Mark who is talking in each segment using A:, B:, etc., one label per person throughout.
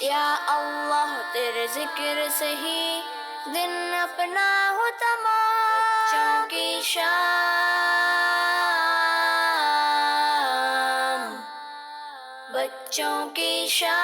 A: یا اللہ تیرے ذکر سے ہی دن اپنا ہو تمام، بچوں کی شام، بچوں کی شام۔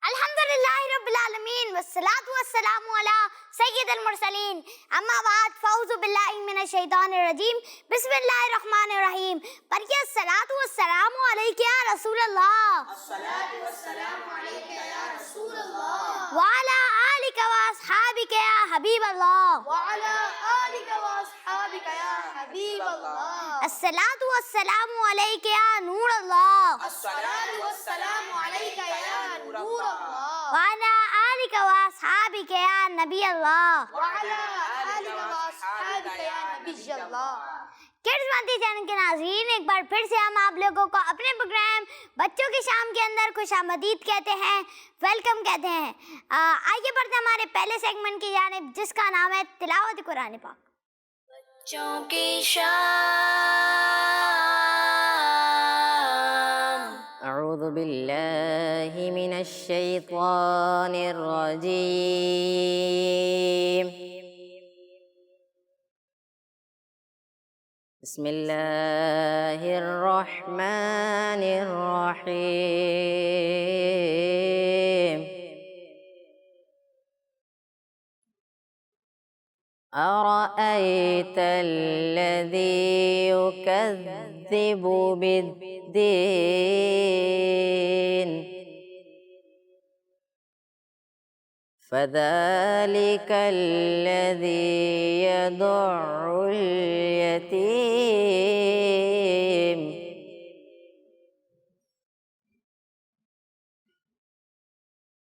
B: الحمدللہ رب العالمین والصلاة والسلام علی سید المرسلین، اما بعد فاعوذ باللہ من الشیطان الرجیم، بسم اللہ الرحمن الرحیم۔ پڑھیے الصلاۃ والسلام علیک یا رسول اللہ،
A: الصلاۃ والسلام علیک یا رسول اللہ،
B: وعلی آلک واصحابک یا حبیب اللہ،
A: وعلی آلک واصحابک یا حبیب اللہ،
B: الصلاۃ والسلام علیک یا نور اللہ،
A: الصلاۃ والسلام علیک یا نور اللہ،
B: وعلی آلک واصحابک یا نبی اللہ،
A: وعلی آلک واصحابک یا نبی اللہ۔
B: کڈز مدی چینل کے ناظرین، ایک بار پھر سے ہم آپ لوگوں کو اپنے پروگرام بچوں کی شام کے اندر خوش آمدید کہتے ہیں، ویلکم کہتے ہیں۔ آئیے بڑھتے ہیں ہمارے پہلے سیگمنٹ کی جانب، جس کا نام ہے تلاوت قرآن پاک۔
A: بچوں کی شام۔
C: اعوذ باللہ من الشیطان الرجیم، بسم اللہ الرحمن الرحیم۔ أرأيت الذي يكذب بالدين فذلك الذي يدع اليتيم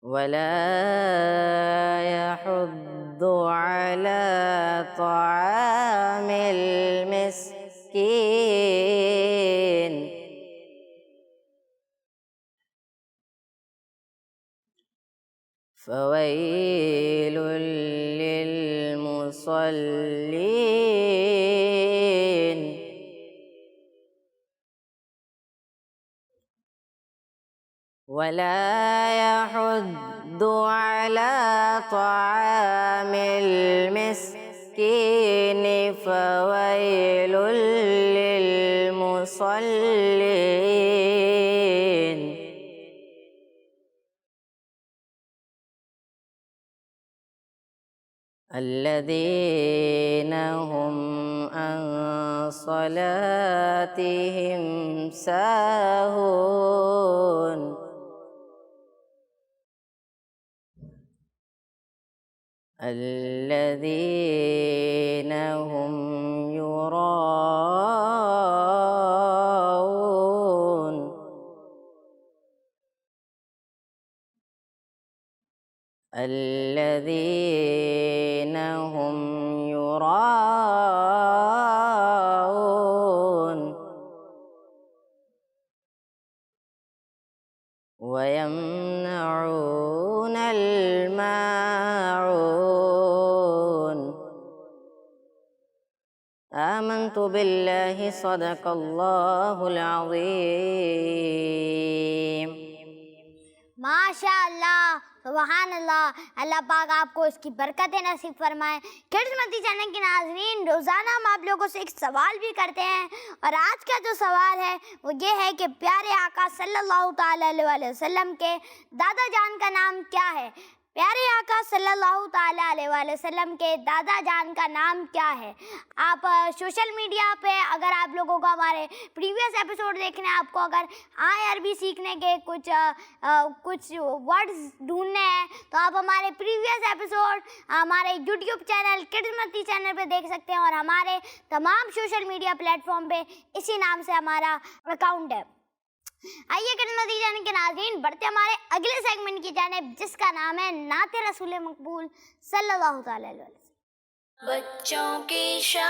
C: ولا يحض على طعام المسكين فويل للمصلين ولا يحض على طعام المسكين فويل للمصلين الذين هم عن صلاتهم ساهون الذين هم يراءون الذين هم يراءون ويمنعون الماعون۔ آمنت بالله صدق اللہ العظیم۔
B: ماشاء اللہ، سبحان اللہ، اللہ پاک آپ کو اس کی برکتیں نصیب فرمائے۔ کڈز مدی چینل کے ناظرین، روزانہ ہم آپ لوگوں سے ایک سوال بھی کرتے ہیں، اور آج کا جو سوال ہے وہ یہ ہے کہ پیارے آقا صلی اللہ تعالیٰ علیہ وسلم کے دادا جان کا نام کیا ہے؟ پیارے آقا صلی اللہ تعالیٰ علیہ وسلم کے دادا جان کا نام کیا ہے؟ آپ سوشل میڈیا پہ اگر آپ لوگوں کو ہمارے پریویس ایپیسوڈ دیکھنے، آپ کو اگر عربی سیکھنے کے کچھ ورڈز ڈھونڈنے ہیں تو آپ ہمارے پریویس ایپیسوڈ ہمارے یوٹیوب چینل کڈز مدی چینل پہ دیکھ سکتے ہیں، اور ہمارے تمام سوشل میڈیا پلیٹ فارم پہ اسی نام سے ہمارا اکاؤنٹ ہے۔ آئیے کڈز مدی چینل کے ناظرین، بڑھتے ہمارے اگلے سیگمنٹ کی جانب، جس کا نام ہے نعت رسول مقبول صلی اللہ تعالیٰ علیہ وسلم۔
A: بچوں کی شام۔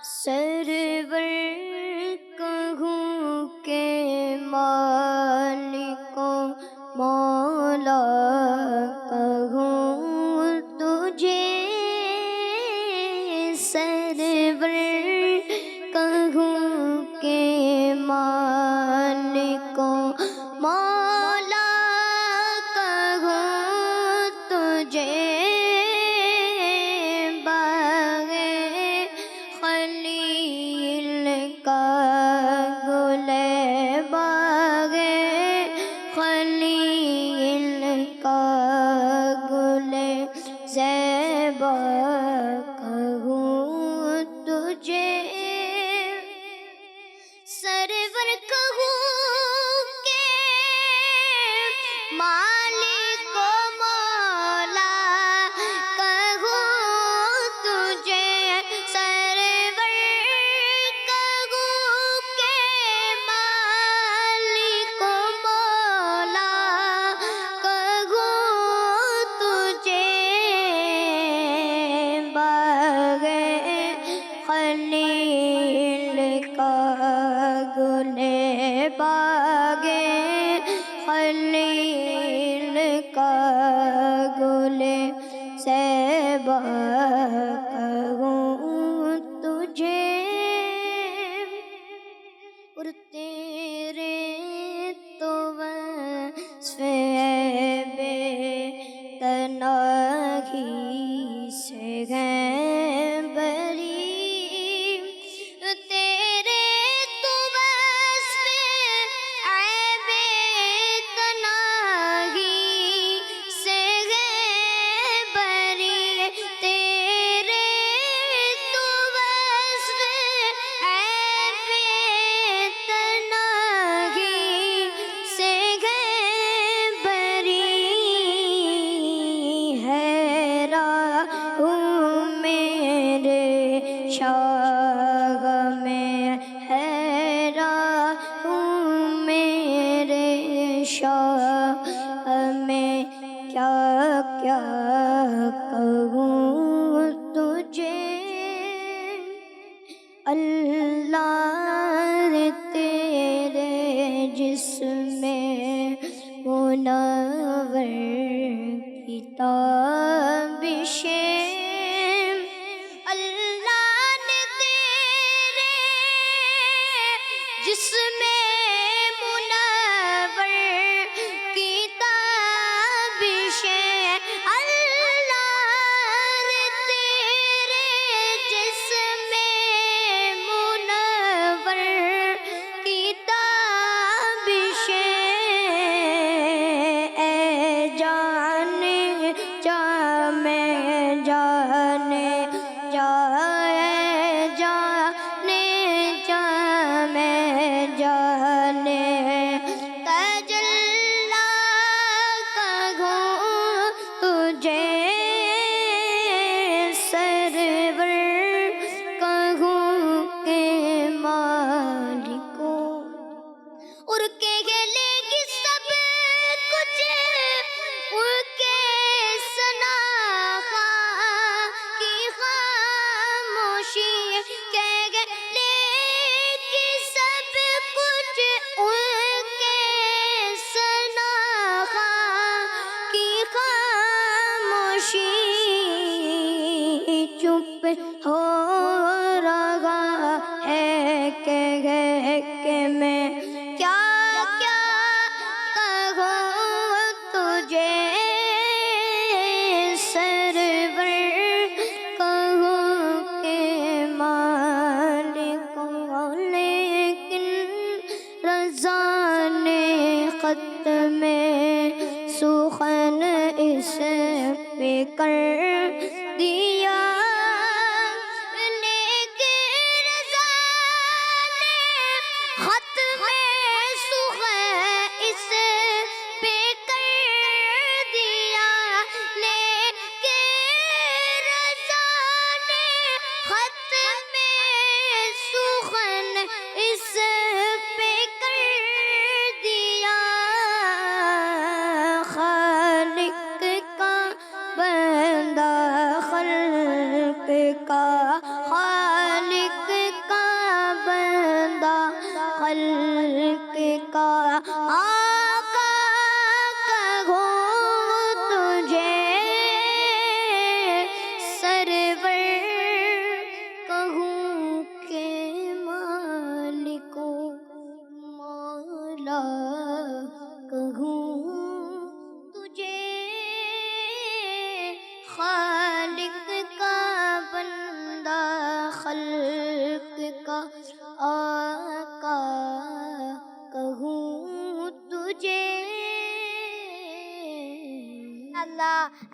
B: سرور کہوں کہ مالک مولا کہوں تجھے،
A: سرور کہوں کہ مالک و مولا کہوں تجھے باغ خلیل کا گل باغ خلیل کا گل زیبا کہوں تجھے سرور کہوں کہ مالک و مولا کہوں تجھے سرور کہوں کہ مالک و مولا کہوں تجھے باغ خلیل کا گل باغ خلیل کا گل زیبا کہوں تجھے اور تیرے تو وصف بے تناہی سے ہیں بری تیرے تو وصف بے تناہی سے ہیں بری تیرے تو وصف بے تناہی سے ہیں بری حیران ہوں میرے شاہ میں حیران ہوں میرے شاہ میں کیا کیا کہوں تجھے اللہ تیرے جسم منور کی تابشیں اللہ نے تیرے جسم منور کی تابشیں اللہ نے تیرے جسم منور کی تابشیں اے جانے جا میں جانے جا جانے جا میں جانے تجلی کہوں تجھے سرور کہوں کہ مالک اور کہہ لے گی سب کچھ ان کے سناخا کی خاموشی کہہ لے گی سب کچھ ان کے سناخا کی خاموشی چپ ہو رہا ہے کہ میں کیا کیا کہوں تجھے سرور کہوں کہ مالک لیکن رضا نے خط میں سخن اس پہ کر دیا لیکن رضا نے خط میں سخن اس پہ کر دیا لیکن رضا نے خط میں سخن اس پہ کر دیا خالق کا بندہ خلق کا خالق کا بندہ خلق کا آقا کہوں تجھے سرور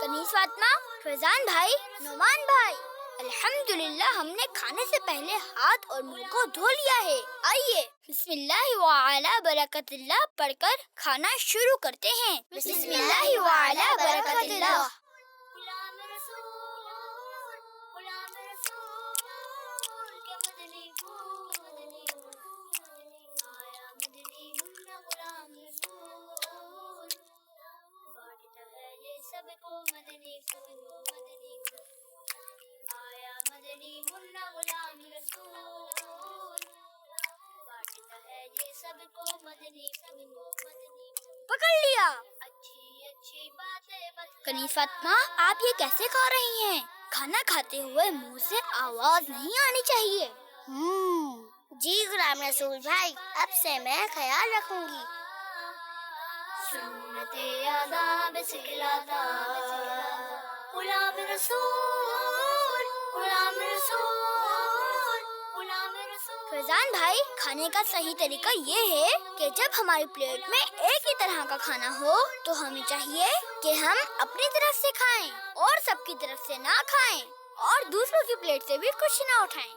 B: کنیز فاطمہ، فیضان بھائی، نعمان بھائی، الحمدللہ ہم نے کھانے سے پہلے ہاتھ اور منہ کو دھو لیا ہے۔ آئیے بسم اللہ وعلی برکت اللہ پڑھ کر کھانا شروع کرتے ہیں۔ بسم اللہ وعلی برکت اللہ۔ پکڑ لیا۔ کنیز فاطمہ، آپ یہ کیسے کھا رہی ہیں؟ کھانا کھاتے ہوئے منہ سے آواز نہیں آنی چاہیے۔
A: جی غلام رسول بھائی، اب سے میں خیال رکھوں گی۔
B: فیضان بھائی، کھانے کا صحیح طریقہ یہ ہے کہ جب ہماری پلیٹ میں ایک ہی طرح کا کھانا ہو تو ہمیں چاہیے کہ ہم اپنی طرف سے کھائیں اور سب کی طرف سے نہ کھائیں اور دوسروں کی پلیٹ سے بھی کچھ نہ اٹھائیں۔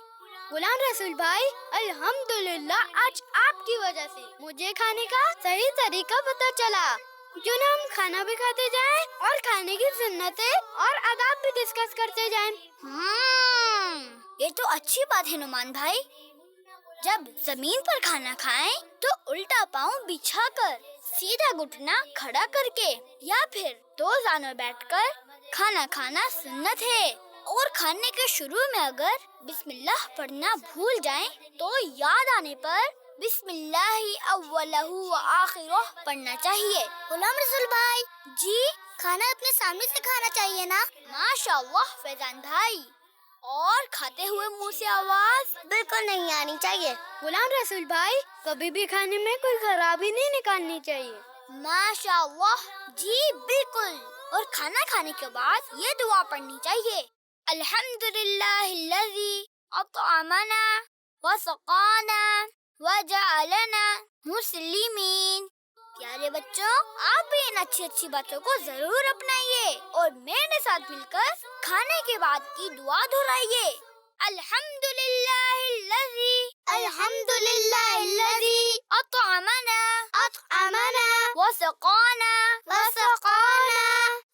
B: غلام رسول بھائی، الحمدللہ آج آپ کی وجہ سے مجھے کھانے کا صحیح طریقہ پتہ چلا۔ کیوں نہ ہم کھانا بھی کھاتے جائیں اور کھانے کی سنتیں اور آداب بھی ڈسکس کرتے جائیں۔ یہ تو اچھی بات ہے نعمان بھائی۔ جب زمین پر کھانا کھائیں تو الٹا پاؤں بچھا کر، سیدھا گھٹنا کھڑا کر کے یا پھر دو زانوں بیٹھ کر کھانا کھانا سنت ہے۔ اور کھانے کے شروع میں اگر بسم اللہ پڑھنا بھول جائیں تو یاد آنے پر بسم اللہ اولہ و آخرہ پڑھنا چاہیے۔
A: غلام رسول بھائی،
B: جی،
A: کھانا اپنے سامنے سے کھانا چاہیے نا؟
B: ماشاء اللہ فیضان بھائی۔ اور کھاتے ہوئے منہ سے آواز
A: بالکل نہیں آنی چاہیے۔
B: غلام رسول بھائی، کبھی بھی کھانے میں کوئی خرابی نہیں نکالنی چاہیے۔ ماشاء اللہ، جی بالکل۔ اور کھانا کھانے کے بعد یہ دعا پڑھنی چاہیے، الحمدللہ الذی اطعمنا وسقانا وجعلنا مسلمین۔ پیارے بچوں، آپ بھی ان اچھی اچھی باتوں کو ضرور اپنائیے اور میرے ساتھ مل کر کھانے کے بعد کی دعا دہرائیے، الحمدللہ الذی اطعمنا وسقانا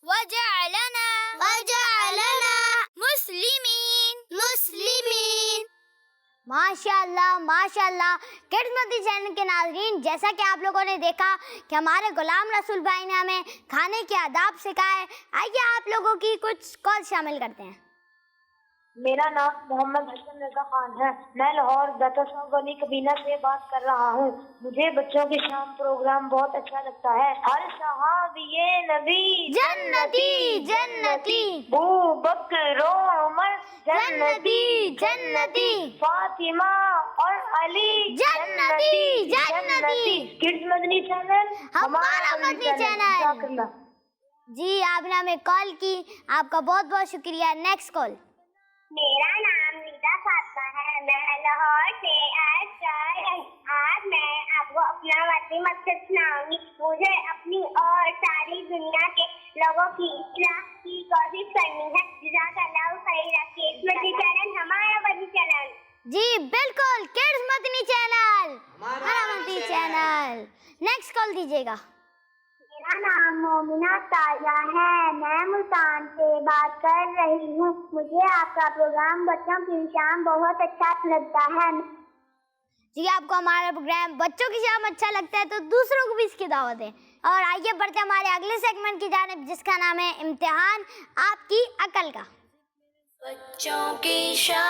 B: وجعلنا مسلمین۔ ماشاء اللہ کڈز مدنی چینل کے ناظرین، جیسا کہ آپ لوگوں نے دیکھا کہ ہمارے غلام رسول بھائی نے ہمیں کھانے کے آداب سکھائے۔ آئیے آپ لوگوں کی کچھ کال شامل کرتے ہیں۔
D: میرا نام محمد حسن رضا خان ہے، میں لاہور داتا صاحب والی کبینہ سے بات کر رہا ہوں۔ مجھے بچوں کے شام پروگرام بہت اچھا لگتا ہے۔ ہر صحابی نبی
B: جنتی،
D: ابو بکر و عمر جنتی، فاطمہ اور علی
B: جنتی۔
D: کڈز مدنی چینل
B: ہمارا مدنی چینل۔
D: جزاک اللہ۔
B: جی، آپ نے ہمیں کال کی، آپ کا بہت بہت شکریہ۔ Next call.
E: میرا نام نیتا فاطمہ ہے، میں لاہور سے آج میں آپ کو اپنا وطنی مقصد سناؤں گی۔ مجھے اپنی اور ساری دنیا کے لوگوں کی اصلاح کی کوشش کرنی ہے۔ جزاک اللہ خیر۔ کڈز مدنی چینل ہمارا مدنی چینل۔
B: جی بالکل، کڈز مدنی چینل ہمارا مدنی چینل۔ نیکسٹ کال دیجیے گا۔
E: میرا نام مومنہ تازہ ہے، میں ملتان سے بات کر رہی ہوں۔ مجھے آپ کا پروگرام بچوں کی شام بہت اچھا لگتا ہے۔
B: جی، آپ کو ہمارا پروگرام بچوں کی شام اچھا لگتا ہے تو دوسروں کو بھی اس کی دعوت ہے۔ اور آئیے بڑھتے ہیں ہمارے اگلے سیگمنٹ کی جانب، جس کا نام ہے امتحان آپ کی عقل کا۔ بچوں کی شام۔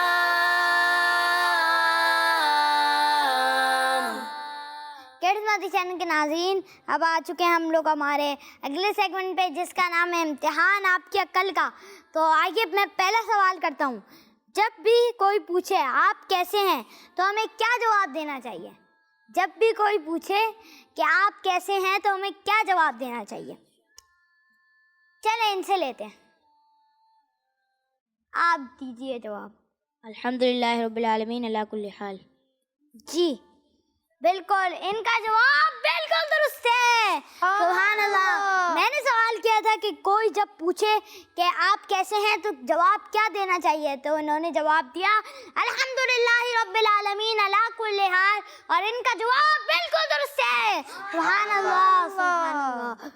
B: کڈز مدنی چینل کے ناظرین، اب آ چکے ہیں ہم لوگ ہمارے اگلے سیگمنٹ پہ، جس کا نام ہے امتحان آپ کی عقل کا۔ تو آئیے میں پہلا سوال کرتا ہوں، جب بھی کوئی پوچھے آپ کیسے ہیں تو ہمیں کیا جواب دینا چاہیے؟ جب بھی کوئی پوچھے کہ آپ کیسے ہیں تو ہمیں کیا جواب دینا چاہیے؟ چلیں ان سے لیتے ہیں، آپ دیجئے جواب۔
F: الحمدللہ رب العالمین علی کل حال۔
B: جی بالکل، ان کا جواب بالکل درست ہے. سبحان اللہ. میں نے سوال کیا تھا کہ کوئی جب پوچھے کہ آپ کیسے ہیں تو جواب کیا دینا چاہیے، تو انہوں نے جواب دیا الحمدللہ رب العالمین علی کل حال، اور ان کا جواب بالکل درست ہے. سبحان اللہ سبحان اللہ.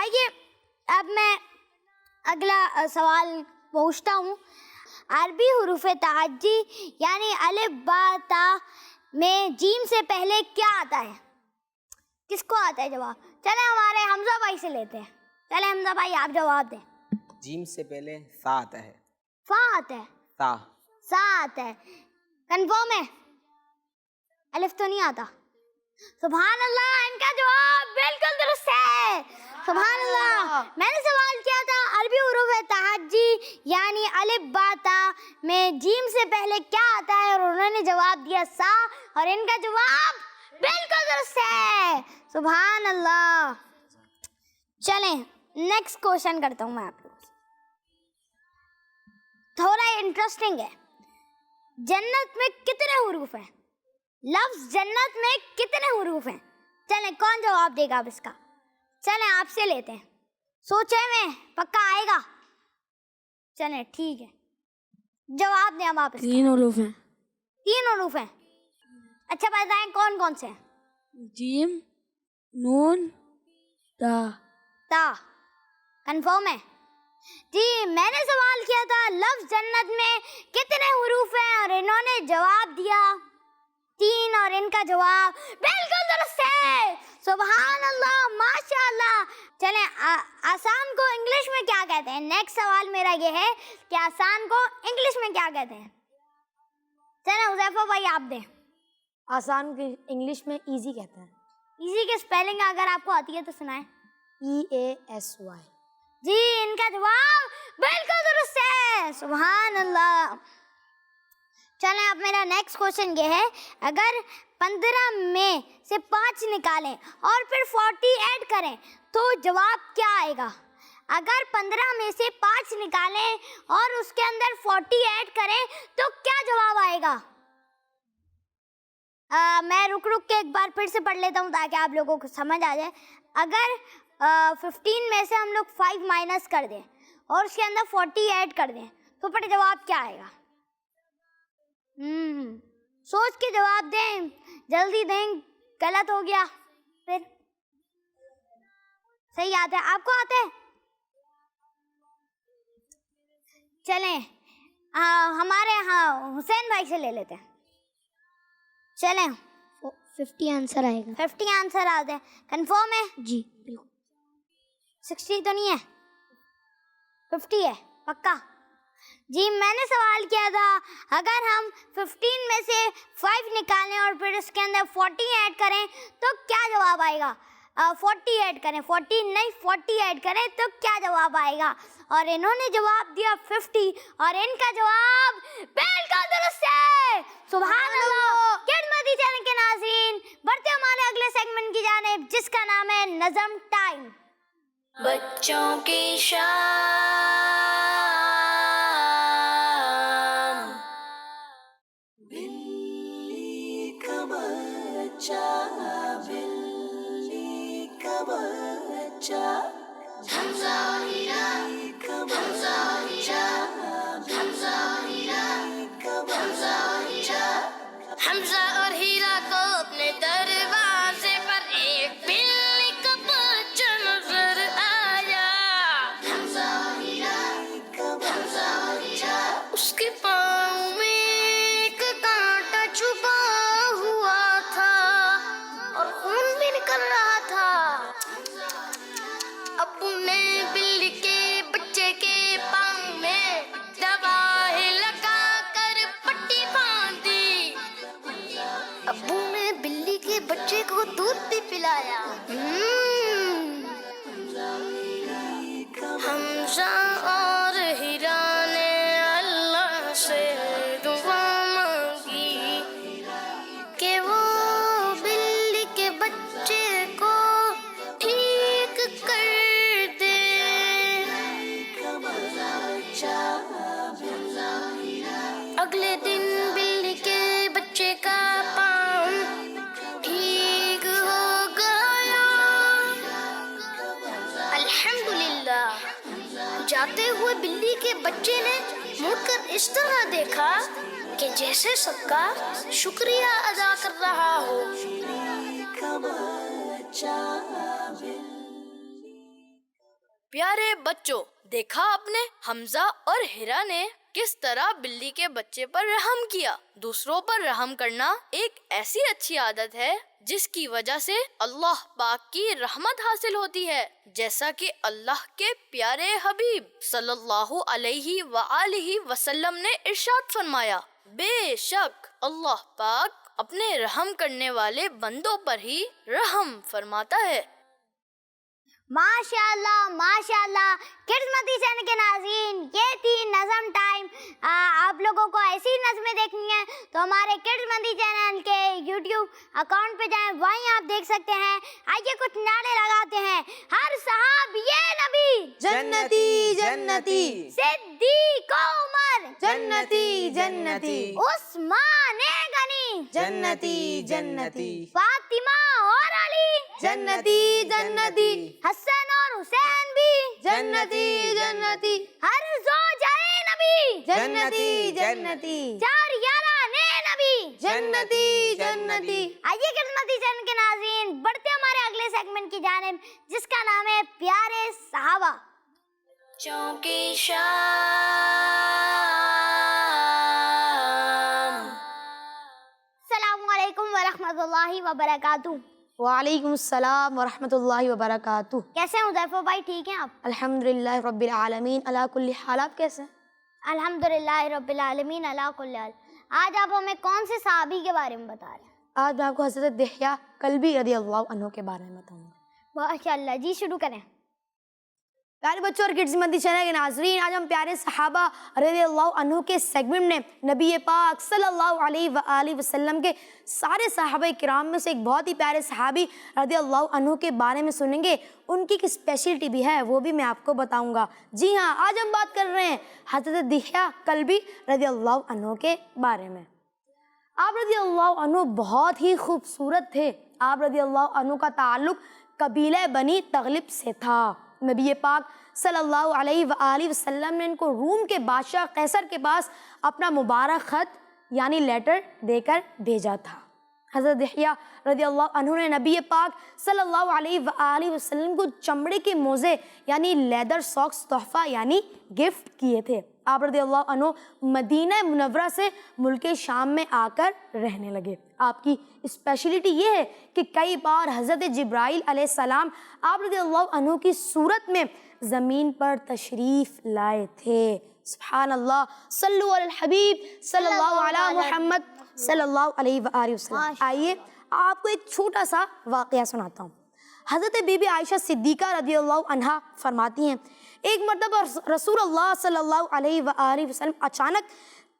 B: آئیے اب میں اگلا سوال پوچھتا ہوں. عربی حروف تہجی یعنی الف با تا میں جیم سے پہلے کیا آتا ہے؟ کس کو آتا ہے جواب؟ چلیں ہمارے حمزہ بھائی سے لیتے ہیں. چلیں حمزہ بھائی آپ جواب دیں.
G: جیم سے پہلے سا آتا ہے.
B: فا آتا ہے.
G: سا.
B: سا آتا ہے. کنفرم ہے؟ الف تو نہیں آتا. سبحان اللہ، ان کا جواب بالکل درست ہے. سبحان اللہ. میں نے سوال کیا تھا عربی حروف تہجی یعنی الف با تا میں جیم سے پہلے کیا آتا ہے، اور انہوں نے جواب دیا سا، اور ان کا جواب بالکل درست ہے. سبحان اللہ. چلیں نیکسٹ کوشچن کرتا ہوں میں آپ لوگوں سے. تھوڑا انٹرسٹنگ ہے. جنت میں کتنے حروف ہیں؟ لفظ جنت میں کتنے حروف ہیں؟ چلیں کون جواب دے گا اب اس کا؟ چلیں آپ سے لیتے ہیں. سوچے میں پکا آئے گا؟ چلیں ٹھیک ہے، جواب دیں اب آپ.
F: 3 حروف ہیں.
B: 3 حروف ہیں. اچھا بتائیں کون کون سے ہیں؟
F: جیم، نون، تا.
B: تا. کنفرم ہے؟ جی میں نے سوال کیا تھا لفظ جنت میں کتنے حروف ہیں، اور انہوں نے جواب دیا 3، اور ان کا جواب بالکل درست ہے. سبحان اللہ ماشاء اللہ. چلیں آسان کو انگلش میں کیا کہتے ہیں؟ نیکسٹ سوال میرا یہ ہے کہ آسان کو انگلش میں کیا کہتے ہیں؟ چلیں حذیفہ بھائی آپ دیں.
H: آسان کی انگلش میں ایزی کہتے ہیں.
B: ایزی کی اسپیلنگ اگر آپ کو آتی ہے تو سنائیں.
H: EASY.
B: جی ان کا جواب بالکل درست ہے. سبحان اللہ. چلیں اب میرا نیکسٹ کوشچن یہ ہے اگر 15 میں سے 5 نکالیں اور پھر 40 ایڈ کریں تو جواب کیا آئے گا؟ اگر 15 میں سے 5 نکالیں اور اس کے اندر 40 ایڈ کریں تو کیا جواب آئے گا؟ میں رک کے ایک بار پھر سے پڑھ لیتا ہوں تاکہ آپ لوگوں کو سمجھ آ جائے. اگر 15 میں سے ہم لوگ 5 مائنس کر دیں اور اس کے اندر 40 ایڈ کر دیں تو پھر جواب کیا آئے گا؟ سوچ کے جواب دیں، جلدی دیں. غلط ہو گیا پھر صحیح آتا ہے. آپ کو آتا ہے؟ چلیں ہمارے حسین بھائی سے لے لیتے ہیں. چلیں
H: 50 آنسر آئے گا.
B: 50 آنسر آتے ہیں. کنفرم ہے؟
H: جی بالکل.
B: 60 تو نہیں ہے، 50 ہے پکا؟ جی میں نے سوال کیا تھا اگر ہم 15 میں سے 5 نکالیں اور پھر اس کے اندر 40 ایڈ کریں تو کیا جواب آئے گا؟ 40 ایڈ کریں، 40 نہیں 40 ایڈ کریں تو کیا جواب آئے گا؟ اور انہوں نے جواب دیا 50، اور ان کا جواب بالکل درست ہے. سبحان اللہ. کڈز مدی چینل کے ناظرین بڑھتے ہمارے اگلے سیگمنٹ کی جانب جس کا نام ہے نظم ٹائم.
I: بچوں کی شام بلی کا بچہ، بلی کا بچہ، حمزہ ہیرا کا بچہ، حمزہ ہیرا کا بچہ. حمزہ اور ہیرا کو اپنے دروازے پر ایک بلی کا بچہ نظر آیا. حمزہ ہیرا کا بچہ، اس کے پاؤں میں ایک کانٹا چھپا ہوا تھا اور خون بھی نکل رہا تھا. ابو نے بلی کے بچے کے پاؤں میں دوا لگا کر پٹی باندھی. ابو نے بلی کے بچے کو دودھ بھی پلایا. حمزہ اور ہیرا نے اللہ سے دعا مانگی کہ وہ بلی کے بچے کو ٹھیک کر دے. اگلے دن بلی کے بچے کا پاؤں ٹھیک کے بچے نے مڑ کر اس طرح دیکھا کہ جیسے سب کا شکریہ ادا کر رہا ہو۔ پیارے بچوں، دیکھا آپ نے حمزہ اور ہیرا نے کس طرح بلی کے بچے پر رحم کیا۔ دوسروں پر رحم کرنا ایک ایسی اچھی عادت ہے جس کی وجہ سے اللہ پاک کی رحمت حاصل ہوتی ہے، جیسا کہ اللہ کے پیارے حبیب صلی اللہ علیہ وآلہ وسلم نے ارشاد فرمایا، بے شک اللہ پاک اپنے رحم کرنے والے بندوں پر ہی رحم فرماتا ہے۔
B: ماشاء اللہ کڈز مدی چینل کے ناظرین، یہ تھی نظم ٹائم۔ آپ لوگوں کو ایسی نظمیں دیکھنی ہیں تو ہمارے کڈز مدی چینل کے یوٹیوب اکاؤنٹ پہ جائیں، وہیں آپ دیکھ سکتے ہیں۔ آئیے کچھ نعرے لگاتے ہیں۔ ہر صحابی نبی
H: جنتی جنتی،
B: صدیق عمر
H: جنتی جنتی،
B: عثمان غنی
H: جنتی جنتی،
B: فاطمہ اور علی
H: جنتی جنتی،
B: حسن اور حسین بھی
H: جنتی جنتی،
B: ہر زوجہ نبی
H: جنتی جنتی،
B: چار یاران نبی
H: جنتی جنتی۔
B: آئیے خدمتی چینل کے ناظرین بڑھتے ہمارے اگلے سیگمنٹ کی جانب، جس کا نام ہے پیارے صحابہ۔
I: چونکی شام
B: السلام علیکم ورحمۃ اللہ وبرکاتہ۔
H: وعلیکم السلام ورحمۃ اللہ وبرکاتہ۔
B: کیسے ہیں حذیفہ بھائی؟ ٹھیک ہیں آپ؟
H: الحمدللہ رب العالمین علی کل حال۔ آپ کیسے ہیں؟
B: الحمدللہ رب العالمین علی کل حال۔ آج آپ ہمیں کون سے صحابی کے بارے میں بتا رہے ہیں؟
H: آج میں آپ کو حضرت دحیہ کلبی رضی اللہ عنہ کے بارے میں بتاؤں گا۔
B: ماشاء اللہ، جی شروع کریں۔
H: پیارے بچوں اور کڈز مدی چینل کے ناظرین، آج ہم پیارے صحابہ رضی اللہ عنہ کے سیگمنٹ میں نبی پاک صلی اللہ علیہ وآلہ وسلم کے سارے صحابہ کرام میں سے ایک بہت ہی پیارے صحابی رضی اللہ عنہ کے بارے میں سنیں گے۔ ان کی ایک اسپیشلٹی بھی ہے، وہ بھی میں آپ کو بتاؤں گا۔ جی ہاں، آج ہم بات کر رہے ہیں حضرت دحیہ کلبی رضی اللہ عنہ کے بارے میں۔ آپ رضی اللہ عنہ بہت ہی خوبصورت تھے۔ آپ رضی اللہ عنہ کا تعلق قبیلہ بنی تغلب سے تھا۔ نبی پاک صلی اللہ علیہ وآلہ وسلم نے ان کو روم کے بادشاہ قیصر کے پاس اپنا مبارک خط یعنی لیٹر دے کر بھیجا تھا۔ حضرت دحیہ رضی اللہ عنہ نے نبی پاک صلی اللہ علیہ وآلہ وسلم کو چمڑے کے موزے یعنی لیدر ساکس تحفہ یعنی گفٹ کیے تھے۔ آپ رضی اللہ عنہ مدینہ منورہ سے ملک شام میں آ کر رہنے لگے۔ آپ کی اسپیشلٹی یہ ہے کہ کئی بار حضرت جبرائیل علیہ السلام آپ رضی اللہ عنہ کی صورت میں زمین پر تشریف لائے تھے۔ سبحان اللہ، صلو علی الحبیب صلی اللہ علی محمد صلی اللہ علیہ وآلہ وسلم۔ آئیے آپ کو ایک چھوٹا سا واقعہ سناتا ہوں۔ حضرت بی بی عائشہ صدیقہ رضی اللہ عنہا فرماتی ہیں، ایک مرتبہ رسول اللہ صلی اللہ علیہ وآلہ وسلم اچانک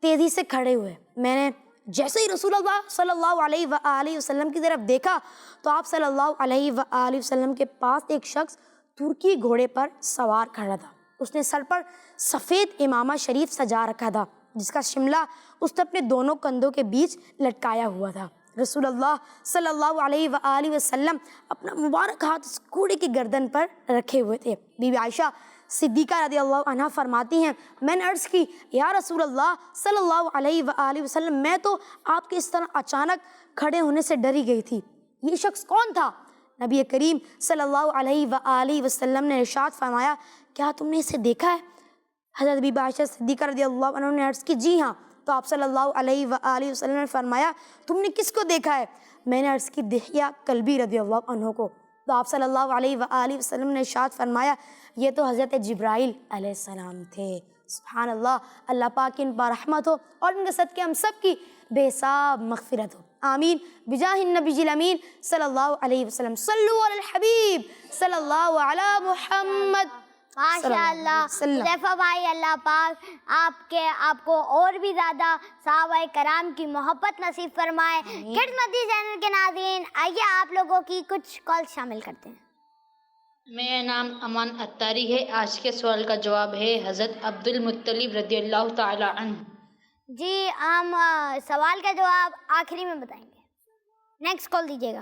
H: تیزی سے کھڑے ہوئے۔ میں نے جیسے ہی رسول اللہ صلی اللہ علیہ وآلہ وسلم کی طرف دیکھا تو آپ صلی اللہ علیہ وآلہ وسلم کے پاس ایک شخص ترکی گھوڑے پر سوار کھڑا تھا۔ اس نے سر پر سفید امامہ شریف سجا رکھا تھا، جس کا شملہ اس نے اپنے دونوں کندھوں کے بیچ لٹکایا ہوا تھا۔ رسول اللہ صلی اللہ علیہ وآلہ وسلم اپنا مبارک ہاتھ اس گھوڑے کی گردن پر رکھے ہوئے تھے۔ بی بی عائشہ صدیقہ رضی اللہ عنہا فرماتی ہیں، میں نے عرض کی، یا رسول اللہ صلی اللہ علیہ وآلہ وسلم، میں تو آپ کے اس طرح اچانک کھڑے ہونے سے ڈری گئی تھی، یہ شخص کون تھا؟ نبی کریم صلی اللہ علیہ وآلہ وسلم نے ارشاد فرمایا، کیا تم نے اسے دیکھا ہے؟ حضرت بی بی عائشہ صدیقہ رضی اللہ عنہ نے عرض کی، جی ہاں۔ تو آپ صلی اللہ علیہ وآلہ وسلم نے فرمایا، تم نے کس کو دیکھا ہے؟ میں نے عرض کی، دحیہ کلبی رضی اللہ عنہ کو۔ تو آپ صلی اللہ علیہ وآلہ وسلم نے ارشاد فرمایا، یہ تو حضرت جبرائیل علیہ السلام تھے۔ سبحان اللہ، اللہ پاک ان پر رحمت ہو اور ان کے صدقے ہم سب کی بے حساب مغفرت ہو، آمین بجاہ النبی الامین صلی اللہ علیہ وسلم۔ صلو علی الحبیب صلی اللہ علی محمد۔
B: ماشاء اللہ حذیفہ بھائی، اللہ پاک آپ کو اور بھی زیادہ صحابہ کرام کی محبت نصیب فرمائے۔ کڈز مدی چینل کے ناظرین، آئیے آپ لوگوں کی کچھ کال شامل کرتے ہیں۔
J: میرا نام امان اتاری ہے۔ آج کے سوال کا جواب ہے حضرت عبد المطلب رضی اللہ تعالی عنہ۔
B: جی، ہم سوال کا جواب آخری میں بتائیں گے، نیکسٹ کال دیجیے گا۔